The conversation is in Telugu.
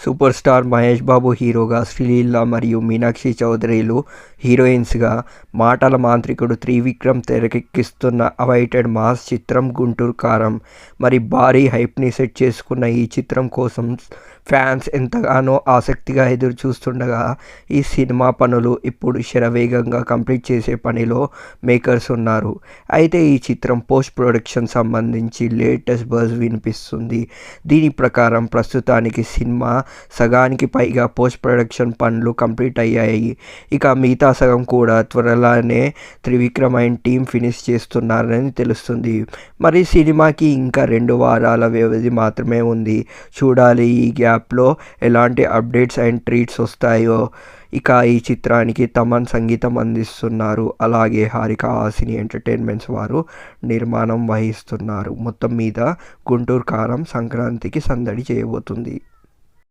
సూపర్ స్టార్ మహేష్ బాబు హీరోగా, శ్రీలీల మరియు మీనాక్షి చౌదరిలు హీరోయిన్స్గా, మాటల మాంత్రికుడు త్రివిక్రమ్ తెరకెక్కిస్తున్న అవైటెడ్ మాస్ చిత్రం 'గుంటూరు కారం'. మరి భారీ హైప్ని సెట్ చేసుకున్న ఈ చిత్రం కోసం ఫ్యాన్స్ ఎంతగానో ఆసక్తిగా ఎదురు చూస్తుండగా, ఈ సినిమా పనులు ఇప్పుడు శరవేగంగా కంప్లీట్ చేసే పనిలో మేకర్స్ ఉన్నారు. అయితే ఈ చిత్రం పోస్ట్ ప్రొడక్షన్ సంబంధించి లేటెస్ట్ బజ్ వినిపిస్తుంది. దీని ప్రకారం ప్రస్తుతానికి సినిమా సగానికి పైగా పోస్ట్ ప్రొడక్షన్ పనులు కంప్లీట్ అయ్యాయి. ఇక మిగతా సగం కూడా త్వరలోనే త్రివిక్రమ్ అండ్ టీం ఫినిష్ చేస్తున్నారని తెలుస్తుంది. మరి సినిమాకి ఇంకా 2 వారాల వ్యవధి మాత్రమే ఉంది. చూడాలి ఈ గ్యాప్లో ఎలాంటి అప్డేట్స్ అండ్ ట్రీట్స్ వస్తాయో. ఇక ఈ చిత్రానికి తమన్ సంగీతం అందిస్తున్నారు. అలాగే హారిక హాసిని ఎంటర్టైన్మెంట్స్ వారు నిర్మాణం వహిస్తున్నారు. మొత్తం మీద 'గుంటూరు కారం' సంక్రాంతికి సందడి చేయబోతుంది.